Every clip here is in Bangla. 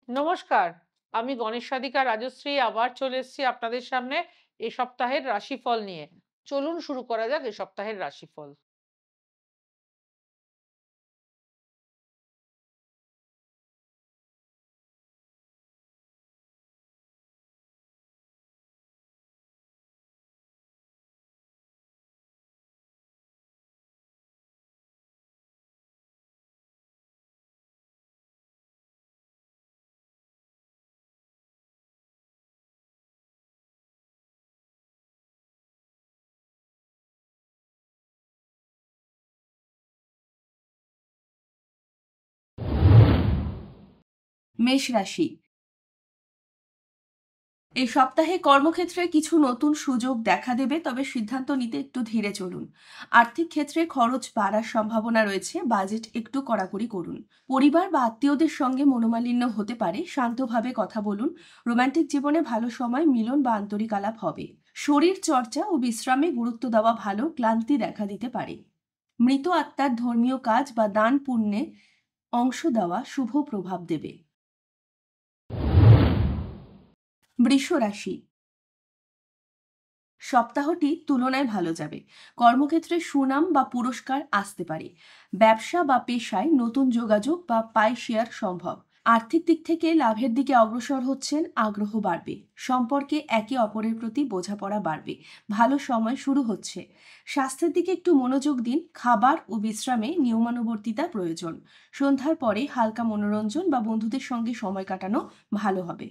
নমস্কার। আমি গণেশ সাধিকা রাজশ্রী আবার চলে এসেছি আপনাদের সামনে এ সপ্তাহের রাশিফল নিয়ে। চলুন শুরু করা যাক এ সপ্তাহের রাশিফল। মেষ রাশি। এই সপ্তাহে কর্মক্ষেত্রে কিছু নতুন সুযোগ দেখা দেবে, তবে সিদ্ধান্ত নিতে একটু ধীরে চলুন। আর্থিক ক্ষেত্রে খরচ বাড়ার সম্ভাবনা রয়েছে, বাজেট একটু কড়াকড়ি করুন। পরিবার বা আত্মীয়দের সঙ্গে মনোমালিন্য হতে পারে, শান্তভাবে কথা বলুন। রোমান্টিক জীবনে ভালো সময়, মিলন বা আন্তরিক আলাপ হবে। শরীর চর্চা ও বিশ্রামে গুরুত্ব দেওয়া ভালো, ক্লান্তি দেখা দিতে পারে। মৃত আত্মার ধর্মীয় কাজ বা দান পুণ্যে অংশ দেওয়া শুভ প্রভাব দেবে। বৃষ রাশি। সপ্তাহটি তুলনায় ভালো যাবে। কর্মক্ষেত্রে সুনাম বা পুরস্কার আসতে পারে। ব্যবসা বা পেশায় নতুন যোগাযোগ বা পাই শেয়ার সম্ভব। আর্থিক দিক থেকে লাভের দিকে অগ্রসর হচ্ছেন, আগ্রহ বাড়বে। সম্পর্কে একে অপরের প্রতি বোঝাপড়া বাড়বে। ভালো সময় শুরু হচ্ছে। স্বাস্থ্যের দিকে একটু মনোযোগ দিন। খাবার ও বিশ্রামে নিয়মানুবর্তিতা প্রয়োজন। সন্ধ্যার পরে হালকা মনোরঞ্জন বা বন্ধুদের সঙ্গে সময় কাটানো ভালো হবে।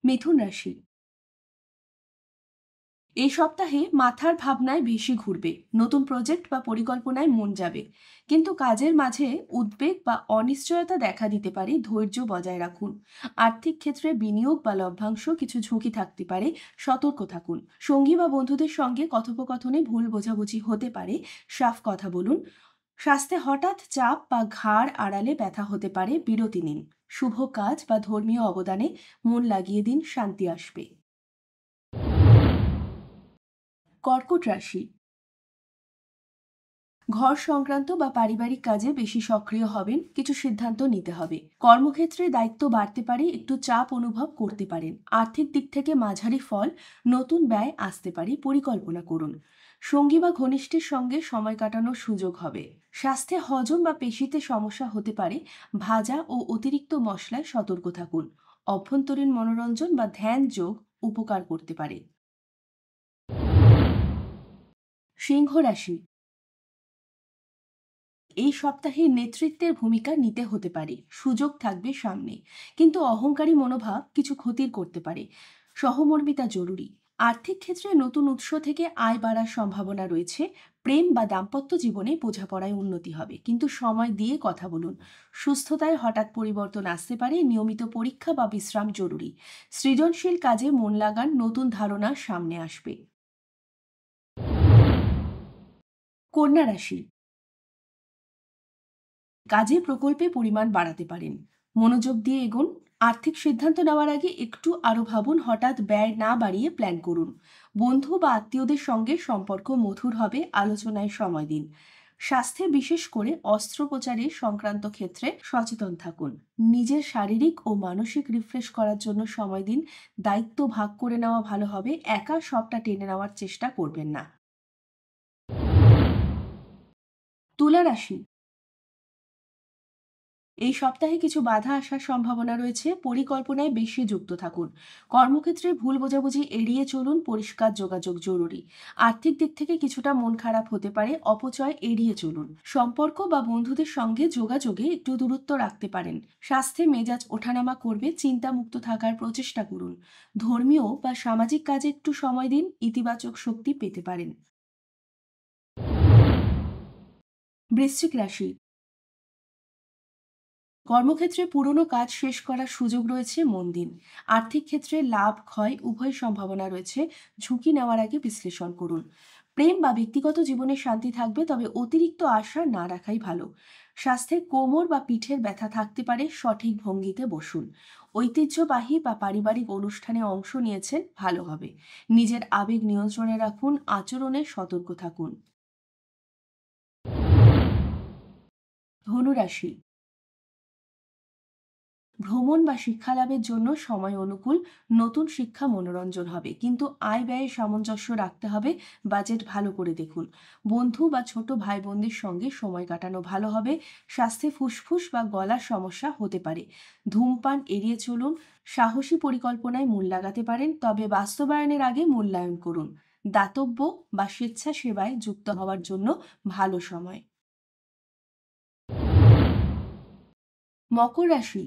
মিথুন রাশি। এই সপ্তাহে মাথার ভাবনায় বেশি ঘুরবে। নতুন প্রজেক্ট বা পরিকল্পনায় মন যাবে, কিন্তু কাজের মাঝে উদ্বেগ বা অনিশ্চয়তা দেখা দিতে পারে। ধৈর্য বজায় রাখুন। আর্থিক ক্ষেত্রে বিনিয়োগ বা লভ্যাংশ কিছু ঝুঁকি থাকতে পারে, সতর্ক থাকুন। সঙ্গী বা বন্ধুদের সঙ্গে কথোপকথনে ভুল বোঝাবুঝি হতে পারে, সাফ কথা বলুন। স্বাস্থ্যে হঠাৎ চাপ বা ঘাড় আড়ালে ব্যথা হতে পারে, বিরতি নিন। শুভ কাজ বা ধর্মীয় অবদানে মন লাগিয়ে দিন, শান্তি আসবে। কর্কট রাশি। ঘর সংক্রান্ত বা পারিবারিক কাজে বেশি সক্রিয় হবেন, কিছু সিদ্ধান্ত নিতে হবে। কর্মক্ষেত্রে দায়িত্ব বাড়তে পারে, একটু চাপ অনুভব করতে পারেন। আর্থিক দিক থেকে মাঝারি ফল, নতুন ব্যয় আসতে পারে, পরিকল্পনা করুন। সঙ্গী বা ঘনিষ্ঠের সঙ্গে সময় কাটানোর সুযোগ হবে। স্বাস্থ্যে হজম বা পেশিতে সমস্যা হতে পারে। ভাজা ও অতিরিক্ত মশলায় সতর্ক থাকুন। অভ্যন্তরীণ মনোরঞ্জন বা ধ্যান যোগ উপকার করতে পারে। সিংহ রাশি। এই সপ্তাহে নেতৃত্বের ভূমিকা নিতে হতে পারে, সুযোগ থাকবে সামনে, কিন্তু অহংকারী মনোভাব কিছু ক্ষতির করতে পারে। সহমর্মিতা জরুরি। আর্থিক ক্ষেত্রে নতুন উৎস থেকে আয় বাড়ার সম্ভাবনা রয়েছে। প্রেম বা দাম্পত্য জীবনে বোঝাপড়ায় উন্নতি হবে, কিন্তু সময় দিয়ে কথা বলুন। সুস্থতায় হঠাৎ পরিবর্তন আসতে পারে, নিয়মিত পরীক্ষা বা বিশ্রাম জরুরি। সৃজনশীল কাজে মন লাগান, নতুন ধারণা সামনে আসবে। কন্যা রাশি। কাজে প্রকল্পে পরিমাণ বাড়াতে পারেন। মনোযোগ দিয়ে এগোন। আর্থিক সিদ্ধান্ত নেওয়ার আগে একটু আরো ভাবুন, হঠাৎ ব্যয় না বাড়িয়ে প্ল্যান করুন। বন্ধু বা আত্মীয়দের সঙ্গে সম্পর্ক মধুর হবে, আলোচনায় সময় দিন। স্বাস্থ্যে বিশেষ করে অস্ত্রোপচারে সংক্রান্ত ক্ষেত্রে সচেতন থাকুন। নিজের শারীরিক ও মানসিক রিফ্রেশ করার জন্য সময় দিন। দায়িত্ব ভাগ করে নেওয়া ভালো হবে, একা সবটা টেনে নেওয়ার চেষ্টা করবেন না। তুলা রাশি। এই সপ্তাহে কিছু বাধা আসার সম্ভাবনা রয়েছে, পরিকল্পনায় বেশি যুক্ত থাকুন। কর্মক্ষেত্রে ভুল বোঝাবুঝি এড়িয়ে চলুন, পরিষ্কার যোগাযোগ জরুরি। আর্থিক দিক থেকে কিছুটা মন খারাপ হতে পারে, অপচয় এড়িয়ে চলুন। সম্পর্ক বা বন্ধুদের সঙ্গে যোগাযোগে একটু দূরত্ব রাখতে পারেন। স্বাস্থ্যে মেজাজ ওঠানামা করবে, চিন্তামুক্ত থাকার প্রচেষ্টা করুন। ধর্মীয় বা সামাজিক কাজে একটু সময় দিন, ইতিবাচক শক্তি পেতে পারেন। বৃশ্চিক রাশি। কর্মক্ষেত্রে পুরনো কাজ শেষ করার সুযোগ রয়েছে, মন দিন। আর্থিক ক্ষেত্রে লাভ ক্ষয় উভয় সম্ভাবনা রয়েছে, ঝুঁকি নেওয়ার আগে বিশ্লেষণ করুন। প্রেম বা ব্যক্তিগত জীবনে শান্তি থাকবে, তবে অতিরিক্ত আশা না রাখাই ভালো। স্বাস্থ্যে কোমর বা পিঠের ব্যথা থাকতে পারে, সঠিক ভঙ্গিতে বসুন। ঐতিহ্যবাহী বা পারিবারিক অনুষ্ঠানে অংশ নিয়েছেন, ভালো হবে। নিজের আবেগ নিয়ন্ত্রণে রাখুন, আচরণে সতর্ক থাকুন। ধনুরাশি। ভ্রমণ বা শিক্ষা লাভের জন্য সময় অনুকূল, নতুন শিক্ষা মনোরঞ্জন হবে, কিন্তু আয় ব্যয়ের সামঞ্জস্য রাখতে হবে। বাজেট ভালো করে দেখুন। বন্ধু বা ছোট ভাই বোনদের সঙ্গে সময় কাটানো ভালো হবে। স্বাস্থ্যে ফুসফুস বা গলার সমস্যা হতে পারে। ধূমপান এড়িয়ে চলুন। সাহসী পরিকল্পনায় মূল লাগাতে পারেন, তবে বাস্তবায়নের আগে মূল্যায়ন করুন। দাতব্য বা স্বেচ্ছাসেবায় যুক্ত হওয়ার জন্য ভালো সময়। মকর রাশি,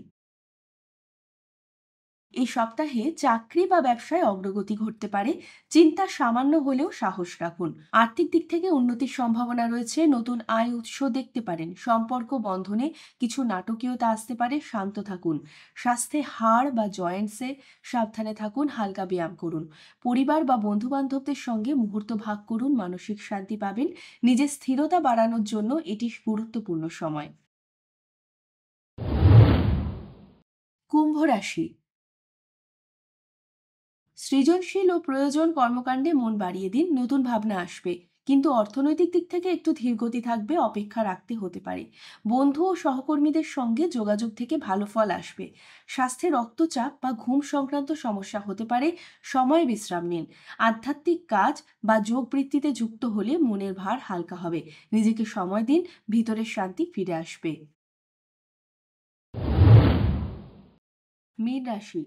এই সপ্তাহে চাকরি বা ব্যবসায় অগ্রগতি ঘটতে পারে। চিন্তা সামান্য হলেও সাহস রাখুন। আর্থিক দিক থেকে উন্নতির সম্ভাবনা রয়েছে। নতুন আয় উৎস দেখতে পারেন। সম্পর্ক বন্ধনে কিছু নাটকীয়তা আসতে পারে, শান্ত থাকুন। স্বাস্থ্যে হাড় বা জয়েন্টসে সাবধানে থাকুন, হালকা ব্যায়াম করুন। পরিবার বা বন্ধু বান্ধবদের সঙ্গে মুহূর্ত ভাগ করুন, মানসিক শান্তি পাবেন। নিজের স্থিরতা বাড়ানোর জন্য এটি গুরুত্বপূর্ণ সময়। কুম্ভ রাশি, সৃজনশীল ও প্রয়োজন কর্মকাণ্ডে মন বাড়িয়ে দিন, নতুন ভাবনা আসবে। কিন্তু অর্থনৈতিক দিক থেকে একটু ধীরগতি থাকবে, অপেক্ষা রাখতে হতে পারে। বন্ধু ও সহকর্মীদের সঙ্গে যোগাযোগ থেকে ভালো ফল আসবে। স্বাস্থ্যে রক্তচাপ বা ঘুম সংক্রান্ত সমস্যা হতে পারে, সময় বিশ্রাম নিন। আধ্যাত্মিক কাজ বা যোগবৃত্তিতে যুক্ত হলে মনের ভার হালকা হবে। নিজেকে সময় দিন, ভিতরের শান্তি ফিরে আসবে। মীন রাশি,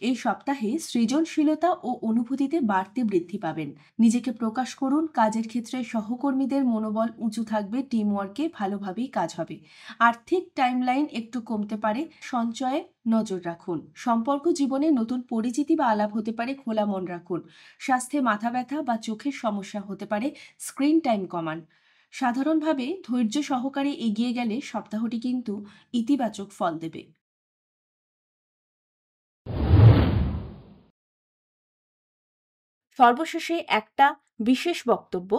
এই সপ্তাহে সৃজনশীলতা ও অনুভূতিতে বাড়তি বৃদ্ধি পাবেন। নিজেকে প্রকাশ করুন। কাজের ক্ষেত্রে সহকর্মীদের মনোবল উঁচু থাকবে, টিমওয়ার্কে ভালোভাবেই কাজ হবে। আর্থিক টাইমলাইন একটু কমতে পারে, সঞ্চয়ে নজর রাখুন। সম্পর্ক জীবনে নতুন পরিচিতি বা আলাপ হতে পারে, খোলা মন রাখুন। স্বাস্থ্যে মাথা ব্যথা বা চোখের সমস্যা হতে পারে, স্ক্রিন টাইম কমান। সাধারণভাবে ধৈর্য সহকারে এগিয়ে গেলে সপ্তাহটি কিন্তু ইতিবাচক ফল দেবে। সর্বশেষে একটা বিশেষ বক্তব্য: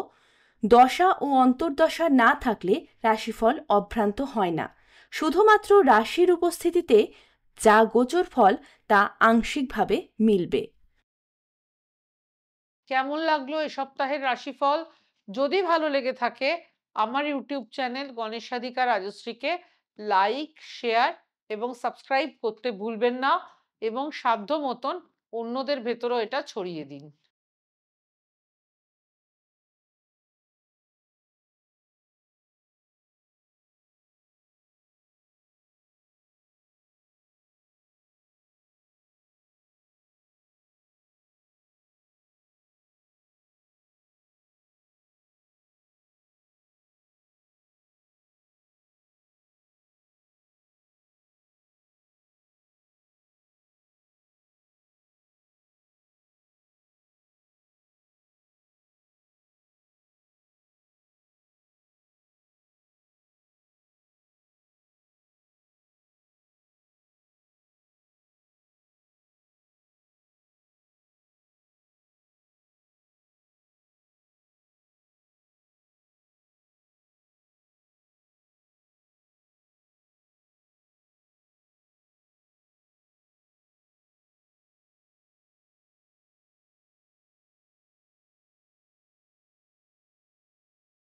দশা ও অন্তর্দশা না থাকলে রাশিফল অভ্রান্ত হয় না। শুধুমাত্র রাশির উপস্থিতিতে যা গোচর ফল তা আংশিকভাবে মিলবে। কেমন লাগলো এ সপ্তাহের রাশিফল? যদি ভালো লেগে থাকে আমার ইউটিউব চ্যানেল গণেশাধিকা রাজশ্রীকে লাইক, শেয়ার এবং সাবস্ক্রাইব করতে ভুলবেন না, এবং সাধ্য মতন অন্যদের ভেতরও এটা ছড়িয়ে দিন।